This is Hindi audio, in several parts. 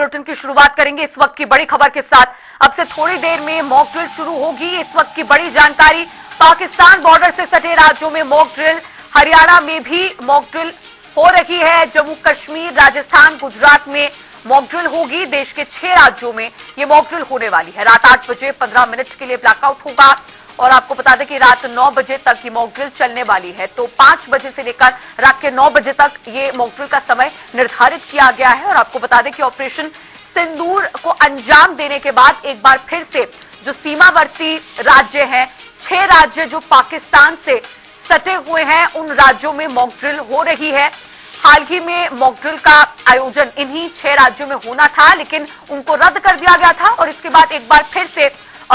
बुलेटिन की शुरुआत करेंगे इस वक्त की बड़ी खबर के साथ। अब से थोड़ी देर में मॉक ड्रिल शुरू होगी। इस वक्त की बड़ी जानकारी, पाकिस्तान बॉर्डर से सटे राज्यों में मॉक ड्रिल, हरियाणा में भी मॉक ड्रिल हो रही है। जम्मू कश्मीर, राजस्थान, गुजरात में मॉक ड्रिल होगी। देश के 6 राज्यों में ये मॉक ड्रिल होने वाली है। रात 8 बजे 15 मिनट के लिए ब्लैकआउट होगा और आपको बता दें कि रात 9 बजे तक ये मॉक ड्रिल चलने वाली है। तो 5 बजे से लेकर रात के 9 बजे तक ये मॉक ड्रिल का समय निर्धारित किया गया है। और आपको बता दें कि ऑपरेशन सिंदूर को अंजाम देने के बाद एक बार फिर से जो सीमावर्ती राज्य हैं, 6 राज्य जो पाकिस्तान से सटे हुए हैं, उन राज्यों में मॉक ड्रिल हो रही है। हाल ही में मॉक ड्रिल का आयोजन इन्हीं 6 राज्यों में होना था, लेकिन उनको रद्द कर दिया गया था और इसके बाद एक बार फिर से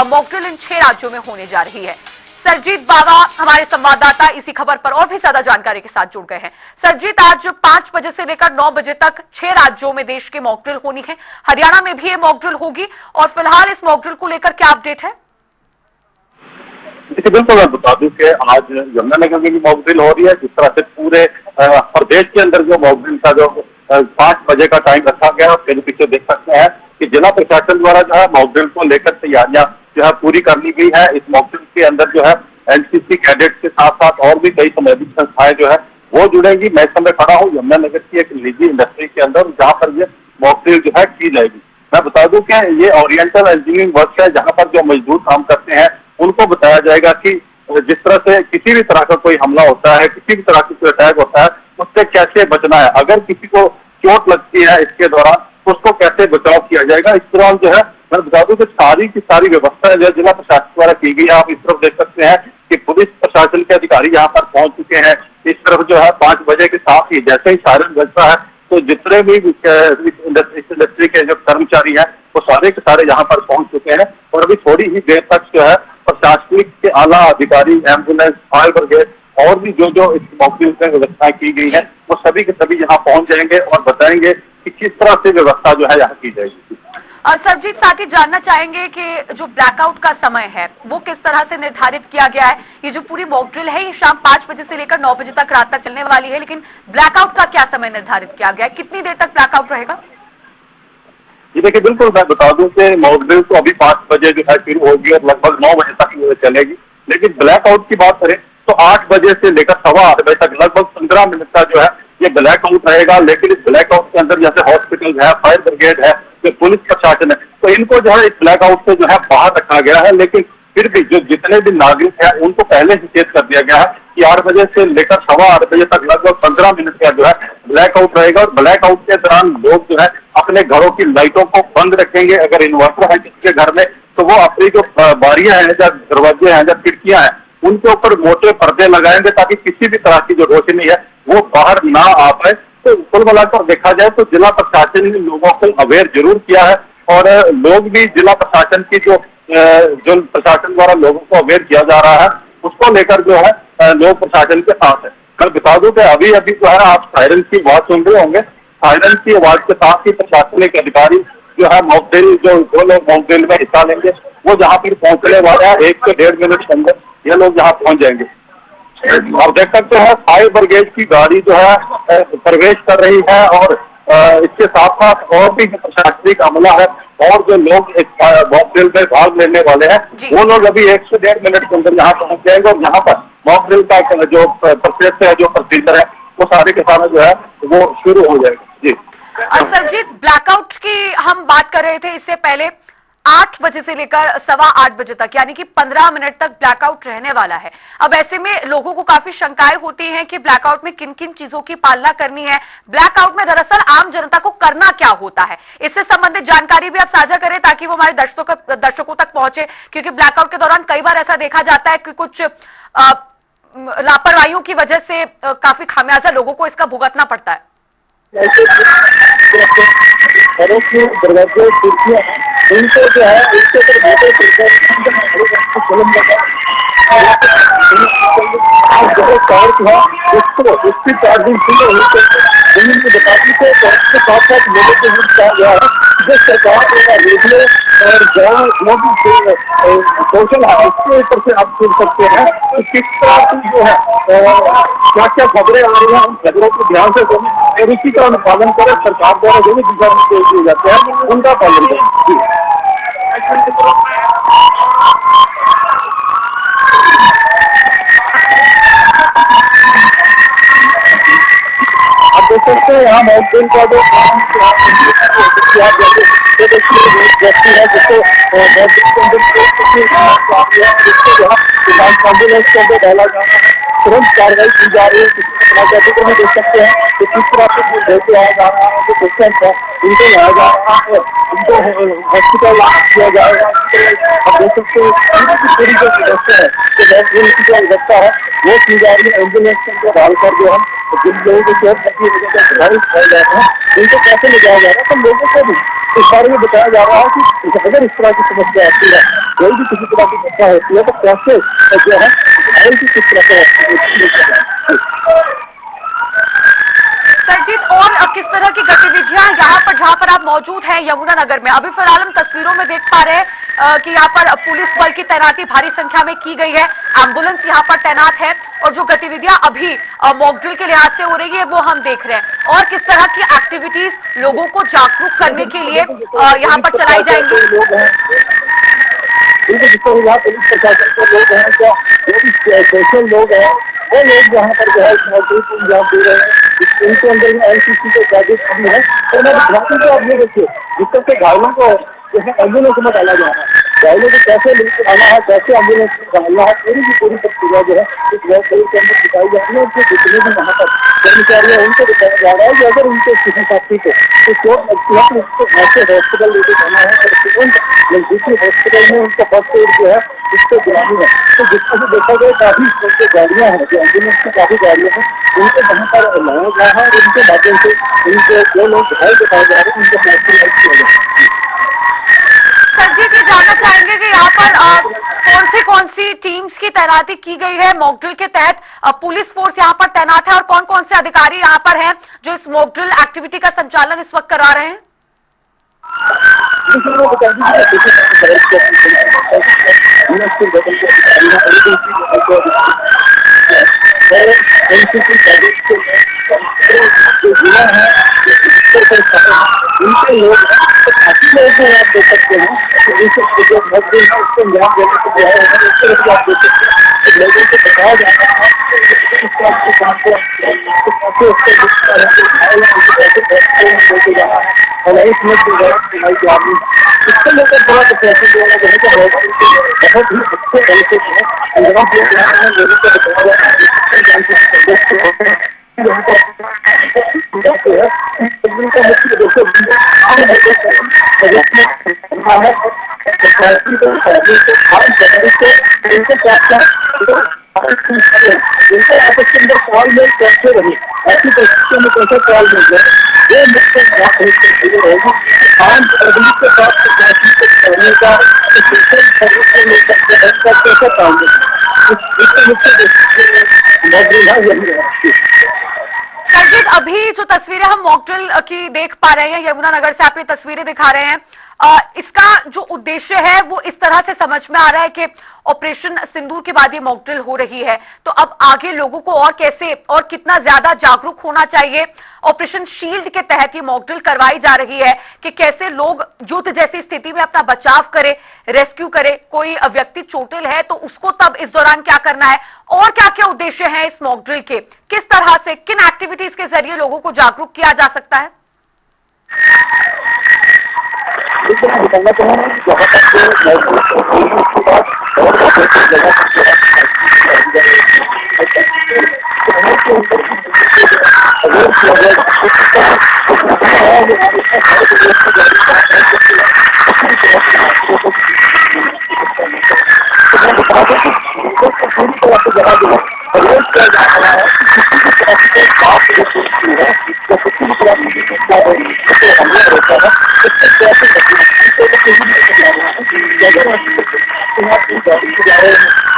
मॉक ड्रिल इन 6 राज्यों में होने जा रही है। सरजीत बावा हमारे संवाददाता इसी खबर पर और भी ज्यादा जानकारी के साथ जुड़ गए हैं। सरजीत, आज 5 बजे से लेकर 9 बजे तक 6 राज्यों में देश के मॉक ड्रिल होनी है। हरियाणा में भी ये मॉक ड्रिल होगी और फिलहाल इस मॉक ड्रिल को लेकर क्या अपडेट है? देखिए, बिल्कुल मैं बता दूं कि आज यमुनानगर में भी मॉक ड्रिल हो रही है। जिस तरह से पूरे प्रदेश के अंदर जो मॉक ड्रिल का जो 5 बजे का टाइम रखा गया है, उसके पीछे देख सकते हैं कि जिला प्रशासन द्वारा जो है मॉक ड्रिल को लेकर तैयारियां जो है पूरी कर ली गई है। इस मॉक ड्रिल के अंदर जो है एनसीसी कैडेट के साथ साथ और भी कई सामाजिक संस्थाएं जो है वो जुड़ेंगी। मैं इस समय खड़ा हूँ यमुनानगर की एक निजी इंडस्ट्री के अंदर, जहाँ पर ये मॉक ड्रिल जो है की जाएगी। मैं बता दूं कि ये ओरिएंटल इंजीनियरिंग वर्क है, जहाँ पर जो मजदूर काम करते हैं उनको बताया जाएगा कि जिस तरह से किसी भी तरह का कोई हमला होता है, किसी भी तरह की कोई अटैक होता है, उससे कैसे बचना है। अगर किसी को चोट लगती है इसके दौरान, उसको कैसे बचाव किया जाएगा। इस दौरान जो है मैं बता दूं कि सारी की सारी व्यवस्थाएं जो जिला प्रशासन द्वारा की गई है। आप इस तरफ देख सकते हैं कि पुलिस प्रशासन के अधिकारी यहाँ पर पहुंच चुके हैं। इस तरफ जो है 5 बजे के साथ ही जैसे ही सायरन बजता है तो जितने भी इंडस्ट्री के जो कर्मचारी हैं वो सारे के सारे यहाँ पर पहुंच चुके हैं। और अभी थोड़ी ही देर तक जो है प्रशासनिक के आला अधिकारी, एम्बुलेंस, फायर ब्रिगेड और भी जो इस मौके में व्यवस्थाएं की गई है, वो सभी के सभी यहाँ पहुंच जाएंगे और बताएंगे कि किस तरह से व्यवस्था जो है यहाँ की जाएगी। और सरजीत, साथ ही जानना चाहेंगे कि जो ब्लैकआउट का समय है वो किस तरह से निर्धारित किया गया है। ये जो पूरी मॉक ड्रिल है ये शाम 5 बजे से लेकर 9 बजे तक रात तक चलने वाली है, लेकिन ब्लैकआउट का क्या समय निर्धारित किया गया है? कितनी देर तक ब्लैकआउट रहेगा? जी देखिए, बिल्कुल मैं बता दूं कि मॉक ड्रिल तो अभी 5 बजे जो है शुरू होगी और लगभग 9 बजे तक चलेगी। लेकिन ब्लैकआउट की बात करें तो 8 बजे से लेकर 8:15 बजे तक लगभग 15 मिनट का जो है ये ब्लैकआउट रहेगा। लेकिन इस ब्लैकआउट के अंदर जैसे हॉस्पिटल है, फायर ब्रिगेड है, जो पुलिस प्रशासन है, तो इनको जो है इस ब्लैकआउट से जो है बाहर रखा गया है। लेकिन फिर भी जो जितने भी नागरिक हैं उनको पहले ही चेत कर दिया गया है कि 8 बजे से लेकर 8:15 बजे तक लगभग 15 मिनट का जो है ब्लैकआउट रहेगा। और ब्लैकआउट के दौरान लोग जो है अपने घरों की लाइटों को बंद रखेंगे। अगर इन्वर्टर है किसी के घर में तो वो अपनी जो बारियां हैं, या दरवाजे हैं, या खिड़कियां हैं, उनके ऊपर मोटे पर्दे लगाएंगे ताकि किसी भी तरह की जो रोशनी है वो बाहर ना आ पाए। तो कुल मिलाकर देखा जाए तो जिला प्रशासन ने लोगों को अवेयर जरूर किया है और लोग भी जिला प्रशासन की जो प्रशासन द्वारा लोगों को अवेयर किया जा रहा है उसको लेकर जो है लोग प्रशासन के साथ है। मैं बता दूं कि अभी अभी जो है आप सायरन की आवाज सुन रहे होंगे। सायरन की आवाज के साथ ही प्रशासनिक अधिकारी जो है मॉक ड्रिल, जो लोग मॉक ड्रिल में हिस्सा लेंगे वो जहाँ पर पहुंचने वाले हैं 1 से 1.5 मिनट के अंदर ये लोग यहाँ पहुंच जाएंगे। आप देख सकते हैं फायर ब्रिगेड की गाड़ी जो है प्रवेश कर रही है और इसके साथ साथ और भी प्रशासनिक अमला है और जो लोग इस मॉक ड्रिल में भाग लेने वाले हैं वो लोग अभी 1 से 1.5 मिनट के अंदर यहाँ पहुंच जाएंगे। और यहाँ पर मॉक ड्रिल का जो प्रोसेस है, जो प्रोसीजर है, वो सारे के सारे जो है वो शुरू हो जाएगा। जी सरजीत, ब्लैकआउट की हम बात कर रहे थे इससे पहले 8 बजे से लेकर 8:15 बजे तक, यानी कि 15 मिनट तक ब्लैकआउट रहने वाला है। अब ऐसे में लोगों को काफी शंकाएं होती हैं कि ब्लैकआउट में किन किन चीजों की पालना करनी है। ब्लैकआउट में दरअसल आम जनता को करना क्या होता है, इससे संबंधित जानकारी भी आप साझा करें ताकि वो हमारे दर्शकों तक पहुंचे। क्योंकि ब्लैकआउट के दौरान कई बार ऐसा देखा जाता है कि कुछ लापरवाहियों की वजह से काफी खामियाजा लोगों को इसका भुगतना पड़ता है। घरों की दरवाजे, खिड़कियां हैं, इनको जो है इसके ऊपर मोटे पार्क है उसकी चार्जिंग शुरू हुई। जमीन में बता दी तो उसके साथ साथ लोगों को कहा गया है जो सरकार रेडियो और जो भी सोशल है उसके ऊपर से आप सुन सकते हैं तो किस तरह की जो है क्या क्या खबरें आ रही हैं उन खबरों को ध्यान से सुनें और इसी का अनुपालन करें। सरकार द्वारा जो भी दिशा निर्देश दिए जाते हैं उनका पालन करें। जी। आप देख सकते हैं यहाँ मॉकड्रिल का जो व्यक्ति है जिसको एम्बुलेंस के अंदर डाला जाना है, तुरंत कार्रवाई की जा रही है। किसी तरह में देख सकते हैं कि किस तरह से लेके आया जा रहा है, जो पेशेंट है उनको लाया जा रहा है, उनको हॉस्पिटल किया जाएगा। आप देख सकते हैं पूरी जो व्यवस्था है जो व्यवस्था है वो की जा रही है। एम्बुलेंस के अंदर डालकर जो हम जिन लोगों को चोट लगी वजह से प्रभावित किया जा रहा है उनको कैसे ले जाया जा रहा है, तो लोगों को भी इस बारे में बताया जा रहा है कि अगर इस तरह की समस्या आती है, कोई भी किसी तरह की घटना होती है तो कैसे जो है घायल की किस तरह से। सरजीत, और किस तरह की गतिविधियां यहाँ पर जहाँ पर आप मौजूद हैं यमुनानगर में? अभी फिलहाल हम तस्वीरों में देख पा रहे हैं कि यहाँ पर पुलिस बल की तैनाती भारी संख्या में की गई है, एम्बुलेंस यहाँ पर तैनात है और जो गतिविधियां अभी मॉकड्रिल के लिहाज से हो रही है वो हम देख रहे हैं। और किस तरह की एक्टिविटीज लोगों को जागरूक करने के लिए यहाँ पर चलाई जाएंगी? जिसको यहाँ पुलिस प्रशासन के लोग हैं, क्या जो भी सोशल लोग हैं वो लोग यहाँ पर जो है मॉकड्रिल को अंजाम दे रहे हैं। इनके अंदर एलसीसी के कैडेट्स भी है। तो मैं दिखाती हूँ, आप ये देखिए जिस तरह से घायलों को जैसे एम्बुलेंस में डाला जा रहा है, घायलों को कैसे लेकर आना है, कैसे एम्बुलेंस में डालना है, पूरी की पूरी प्रक्रिया जो है इस मॉकड्रिल के अंदर दिखाई जा रही है। उनके जितने भी वहाँ पर कर्मचारी है उनको बताया जा रहा है कि अगर उनके किसी साथी को चोट लगती है तो उसको घर से हॉस्पिटल लेके जाना है और तुरंत नजदीकी हॉस्पिटल में उनका फर्स्ट एड जो है उसको दिलानी है। तो जिसको भी देखा जाए काफी जो गाड़ियां हैं, जो एम्बुलेंस की काफी गाड़ियां हैं, उनको वहाँ पर लाया गया है और उनके माध्यम से उनके जो लोग घायल बताए जा रहे हैं उनको हॉस्पिटलाइज किया जाए। सरजीत, ये जानना चाहेंगे कि यहाँ पर कौन सी टीम्स की तैनाती की गई है मॉकड्रिल के तहत? पुलिस फोर्स यहाँ पर तैनात है और कौन कौन से अधिकारी यहाँ पर हैं जो इस मॉकड्रिल एक्टिविटी का संचालन इस वक्त करा रहे हैं? उनके लोग काफी लोग आप देख सकते हैं जो मजदूर है उसको अंजाम देने के लिए आप देख सकते हैं लोगों को बताया जा रहा है और इसमें इसको लेकर बड़ा प्रशासन जो है बहुत ही अच्छे तरीके से लोगों को बताया जा रहा है। कॉल में कैसे रही ऐसी परिस्थितियों में कैसे कॉल मिल जाए ये मुख्य बात होगी। आम पब्लिक के साथ करने का कैसे काम सरजीत, अभी जो तस्वीरें हम मॉकड्रिल की देख पा रहे हैं यमुनानगर से, आप ये तस्वीरें दिखा रहे हैं, इसका जो उद्देश्य है वो इस तरह से समझ में आ रहा है कि ऑपरेशन सिंदूर के बाद ये मॉकड्रिल हो रही है, तो अब आगे लोगों को और कैसे और कितना ज्यादा जागरूक होना चाहिए? ऑपरेशन शील्ड के तहत ये मॉकड्रिल करवाई जा रही है कि कैसे लोग युद्ध जैसी स्थिति में अपना बचाव करे, रेस्क्यू करे। कोई व्यक्ति चोटिल है तो उसको तब इस दौरान क्या करना है और क्या क्या उद्देश्य है इस मॉकड्रिल के? किस तरह से, किन एक्टिविटीज के जरिए लोगों को जागरूक किया जा सकता है? बताना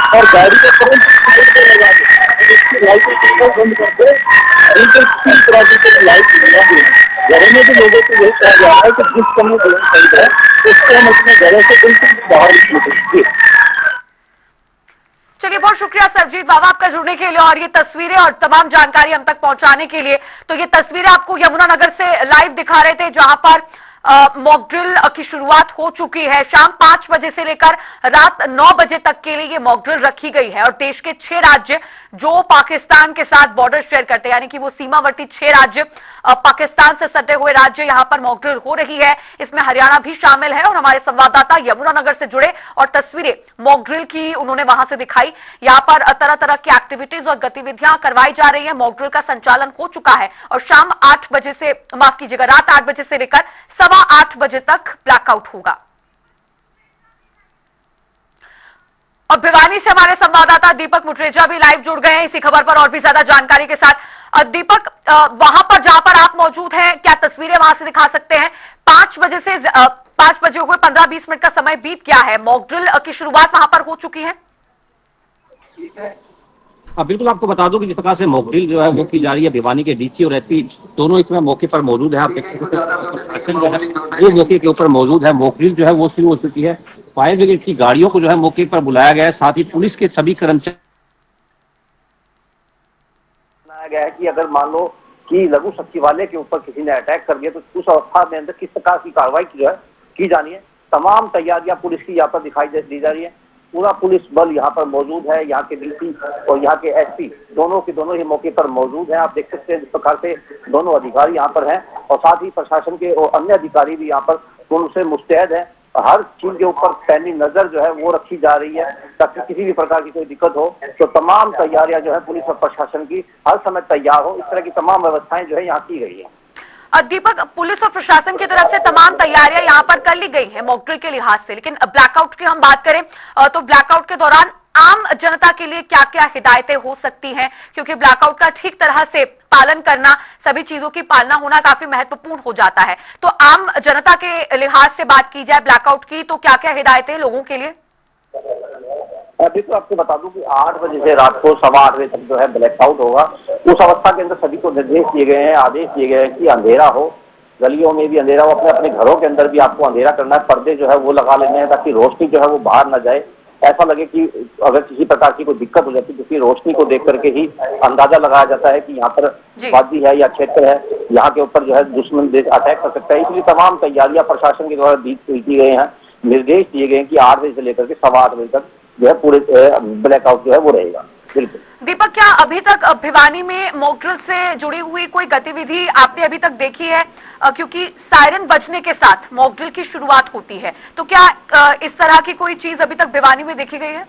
और गाड़ी को तुरंत लगा लाइट बंद करके बिल्कुल तीन तरह की लाइट लगा दी है। घरों में भी लोगों को यही कहा जा रहा है कि जिस समय बलून खरीद है उसको हम अपने घरों से बिल्कुल बाहर निकलिए। चलिए, बहुत शुक्रिया सरजीत बाबा आपका जुड़ने के लिए और ये तस्वीरें और तमाम जानकारी हम तक पहुंचाने के लिए। तो ये तस्वीरें आपको यमुनानगर से लाइव दिखा रहे थे, जहां पर मॉक ड्रिल की शुरुआत हो चुकी है। शाम 5 बजे से लेकर रात 9 बजे तक के लिए ये मॉक ड्रिल रखी गई है और देश के 6 राज्य जो पाकिस्तान के साथ बॉर्डर शेयर करते हैं, यानी कि वो सीमावर्ती 6 राज्य पाकिस्तान से सटे हुए राज्य, यहां पर मॉक ड्रिल हो रही है। इसमें हरियाणा भी शामिल है और हमारे संवाददाता यमुनानगर से जुड़े और तस्वीरें मॉक ड्रिल की उन्होंने वहां से दिखाई। यहां पर तरह तरह की एक्टिविटीज और गतिविधियां करवाई जा रही है। मॉक ड्रिल का संचालन हो चुका है और शाम 8 बजे से, माफ कीजिएगा, रात 8 बजे से लेकर 8:15 बजे तक ब्लैकआउट होगा। और भिवानी से हमारे संवाददाता दीपक मुटरेजा भी लाइव जुड़ गए हैं इसी खबर पर और भी ज्यादा जानकारी के साथ। दीपक, वहां पर जहां पर आप मौजूद हैं, क्या तस्वीरें वहां से दिखा सकते हैं? 5 बजे से 5 बजे हुए 15-20 मिनट का समय बीत गया है, मॉक ड्रिल की शुरुआत वहां पर हो चुकी है। बिल्कुल, आपको बता दूं कि जिस प्रकार से मॉक ड्रिल जो है वो की जा रही है, भिवानी के डीसी और एसपी दोनों इसमें मौके पर मौजूद है। आप देख सकते हैं वो मौके के ऊपर मौजूद है। मॉक ड्रिल जो है वो शुरू हो चुकी है। फायर ब्रिगेड की गाड़ियों को जो है मौके पर बुलाया गया है, साथ ही पुलिस के सभी कर्मचारी गया है कि अगर मान लो कि लघु सचिवालय के ऊपर किसी ने अटैक कर दिया तो उस अवस्था में अंदर किस प्रकार की कार्रवाई की जानी है, तमाम तैयारियां पुलिस की यहाँ पर दिखाई दी जा रही है। पूरा पुलिस बल यहाँ पर मौजूद है। यहाँ के डीसी और यहाँ के एसपी दोनों के दोनों ही मौके पर मौजूद हैं। आप देख सकते हैं जिस प्रकार से दोनों अधिकारी यहाँ पर हैं और साथ ही प्रशासन के और अन्य अधिकारी भी यहाँ पर उनसे मुस्तैद है। हर चीज के ऊपर पैनी नजर जो है वो रखी जा रही है ताकि किसी भी प्रकार की कोई दिक्कत हो तो तमाम तैयारियां जो है पुलिस और प्रशासन की हर समय तैयार हो, इस तरह की तमाम व्यवस्थाएं जो है यहाँ की गई है। दीपक, पुलिस और प्रशासन की तरफ से तमाम तैयारियां यहाँ पर कर ली गई है मॉक ड्रिल के लिहाज से, लेकिन ब्लैकआउट की हम बात करें तो ब्लैकआउट के दौरान आम जनता के लिए क्या क्या हिदायतें हो सकती हैं, क्योंकि ब्लैकआउट का ठीक तरह से पालन करना, सभी चीजों की पालना होना काफी महत्वपूर्ण हो जाता है। तो आम जनता के लिहाज से बात की जाए ब्लैकआउट की, तो क्या क्या हिदायतें लोगों के लिए? अभी तो आपको बता दूं कि 8 बजे से रात को 8:15 बजे तक जो है ब्लैकआउट होगा। उस अवस्था के अंदर सभी को निर्देश दिए गए हैं, आदेश दिए गए हैं कि अंधेरा हो, गलियों में भी अंधेरा हो, अपने अपने घरों के अंदर भी आपको अंधेरा करना है। पर्दे जो है वो लगा लेने हैं ताकि रोशनी जो है वो बाहर न जाए। ऐसा लगे कि अगर किसी प्रकार की कोई दिक्कत हो जाती है तो रोशनी को देख करके ही अंदाजा लगाया जाता है कि यहाँ पर वादी है या क्षेत्र है, यहाँ के ऊपर जो है दुश्मन देश अटैक कर सकता है। इसलिए तमाम तैयारियां प्रशासन के द्वारा की गई हैं। निर्देश दिए गए हैं कि 8 बजे से लेकर के 8:15 बजे तक जो है पूरे ब्लैकआउट जो है वो रहेगा। बिल्कुल दीपक, क्या अभी तक भिवानी में मॉक ड्रिल से जुड़ी हुई कोई गतिविधि आपने अभी तक देखी है? क्योंकि सायरन बजने के साथ मॉक ड्रिल की शुरुआत होती है, तो क्या इस तरह की कोई चीज अभी तक भिवानी में देखी गई है?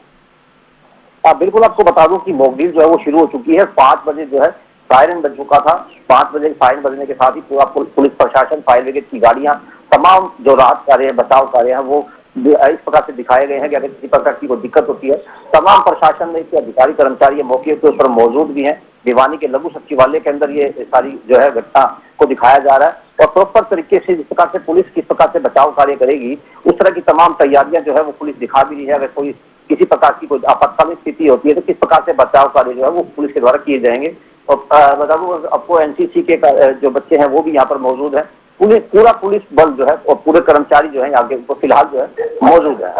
बिल्कुल, आपको बता दूं कि मॉक ड्रिल जो है वो शुरू हो चुकी है। 5 बजे जो है सायरन बज चुका था। 5 बजे सायरन बजने के साथ ही पूरा पुलिस प्रशासन, फायर ब्रिगेड की गाड़ियां, तमाम जो राहत कार्य, बचाव कार्य है वो इस प्रकार से दिखाए गए हैं कि अगर किसी प्रकार की कोई दिक्कत होती है, तमाम प्रशासन में के अधिकारी कर्मचारी मौके के ऊपर मौजूद भी हैं। भिवानी के लघु सचिवालय के अंदर ये सारी जो है घटना को दिखाया जा रहा है और प्रॉपर तरीके से जिस प्रकार से पुलिस किस प्रकार से बचाव कार्य करेगी उस तरह की तमाम तैयारियां जो है वो पुलिस दिखा भी रही है। अगर कोई किसी प्रकार की कोई आपातकालीन स्थिति होती है तो किस प्रकार से बचाव कार्य जो है वो पुलिस के द्वारा किए जाएंगे। और बता दूं आपको एनसीसी के जो बच्चे हैं वो भी यहाँ पर मौजूद है। पूरा पुलिस बल जो है और पूरे कर्मचारी जो है आगे फिलहाल जो है मौजूद है।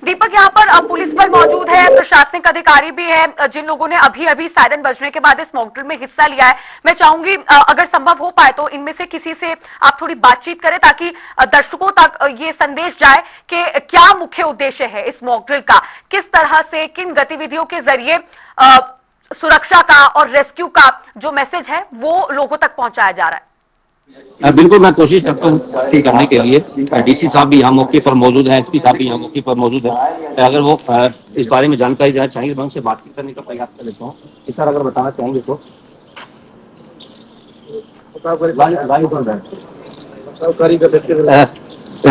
दीपक, यहाँ पर पुलिस बल मौजूद है, प्रशासनिक अधिकारी भी है जिन लोगों ने अभी अभी सायरन बजने के बाद इस मॉक ड्रिल में हिस्सा लिया है। मैं चाहूंगी अगर संभव हो पाए तो इनमें से किसी से आप थोड़ी बातचीत करें ताकि दर्शकों तक ये संदेश जाए कि क्या मुख्य उद्देश्य है इस मॉक ड्रिल का, किस तरह से, किन गतिविधियों के जरिए सुरक्षा का और रेस्क्यू का जो मैसेज है वो लोगों तक पहुंचाया जा रहा है। बिल्कुल, मैं कोशिश करता हूँ ठीक करने के लिए। डीसी साहब भी यहाँ मौके पर मौजूद हैं, एसपी साहब भी यहाँ मौके पर मौजूद हैं। अगर वो इस बारे में जानकारी देना चाहेंगे तो मैं उनसे बातचीत करने का प्रयास कर लेता हूँ। इस तरह अगर बताना चाहेंगे तो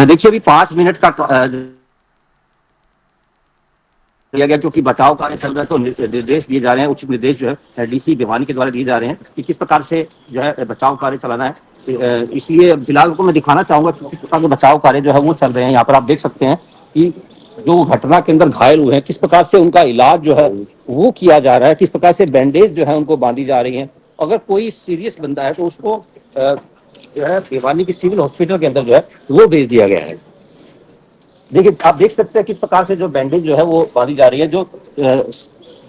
देखिए, अभी 5 मिनट का दिया गया क्योंकि बचाव कार्य चल रहा है, तो निर्देश दिए जा रहे हैं। उचित निर्देश जो है डीसी भिवानी के द्वारा दिए जा रहे हैं कि किस प्रकार से जो है बचाव कार्य चलाना है। इसलिए फिलहाल को मैं दिखाना चाहूंगा कि किस प्रकार के बचाव कार्य जो है वो चल रहे हैं। यहाँ पर आप देख सकते हैं कि जो घटना के अंदर घायल हुए हैं, किस प्रकार से उनका इलाज जो है वो किया जा रहा है, किस प्रकार से बैंडेज जो है उनको बांधी जा रही है। अगर कोई सीरियस बंदा है तो उसको जो है भिवानी की सिविल हॉस्पिटल के अंदर जो है वो भेज दिया गया है। देखिए, आप देख सकते हैं किस प्रकार से जो बैंडेज जो है वो बांधी जा रही है। जो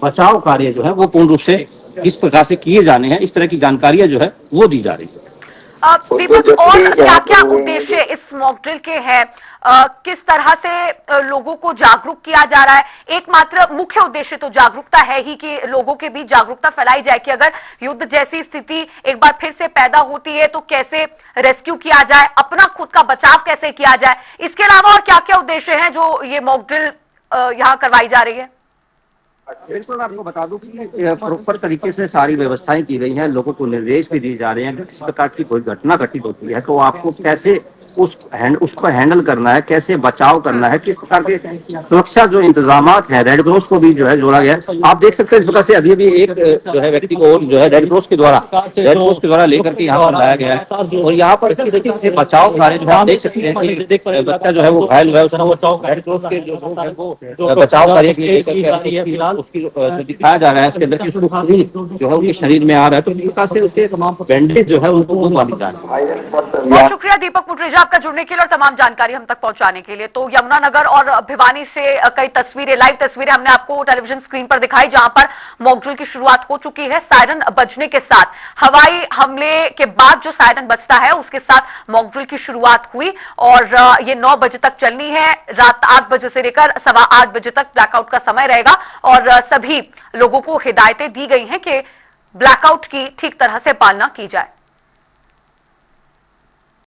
बचाव कार्य जो है वो पूर्ण रूप से किस प्रकार से किए जाने हैं, इस तरह की जानकारियां जो है वो दी जा रही है। दीपक, और क्या क्या उद्देश्य इस मॉक ड्रिल के हैं? किस तरह से लोगों को जागरूक किया जा रहा है? एकमात्र मुख्य उद्देश्य तो जागरूकता है ही कि लोगों के बीच जागरूकता फैलाई जाए कि अगर युद्ध जैसी स्थिति एक बार फिर से पैदा होती है तो कैसे रेस्क्यू किया जाए, अपना खुद का बचाव कैसे किया जाए। इसके अलावा और क्या क्या उद्देश्य हैं जो ये मॉक ड्रिल यहाँ करवाई जा रही है? बिल्कुल, आपको बता दूं कि प्रॉपर तरीके से सारी व्यवस्थाएं की गई हैं, लोगों को निर्देश भी दिए जा रहे हैं कि किस प्रकार की कोई घटना घटित होती है तो आपको कैसे उसको हैंडल करना है, कैसे बचाव करना है, किस प्रकार के सुरक्षा जो इंतजाम हैं। रेड क्रॉस को भी जो है जोड़ा गया है। आप देख सकते हैं इस प्रकार से अभी भी एक जो है व्यक्ति को जो है रेड क्रॉस के द्वारा लेकर के यहाँ पर लाया गया है। और यहाँ पर देखिए बचाव कार्य जो है आप देख सकते हैं कि बच्चा जो है वो घायल हुआ है, उसको रेड क्रॉस के जो लोग हैं वो बचाव कार्य के लिए फिलहाल उसकी जो दिखाया जा रहा है उसके अंदर कि उसको खून जो है उनके शरीर में आ रहा है, तो इस प्रकार से उसके तमाम बैंडेज जो है उनको वो बांधी जा रही है। बहुत शुक्रिया दीपक मुटरेजा आपका जुड़ने के लिए और तमाम जानकारी हम तक पहुंचाने के लिए। तो यमुनानगर और भिवानी से कई तस्वीरें, लाइव तस्वीरें हमने आपको टेलीविजन स्क्रीन पर दिखाई, जहां पर मॉक ड्रिल की शुरुआत हो चुकी है। सायरन बजने के साथ, हवाई हमले के बाद जो सायरन बजता है उसके साथ मॉक ड्रिल की शुरुआत हुई और ये 9 बजे तक चलनी है। रात 8 बजे से लेकर 8:15 बजे तक ब्लैकआउट का समय रहेगा और सभी लोगों को हिदायतें दी गई हैं कि ब्लैकआउट की ठीक तरह से पालना की जाए।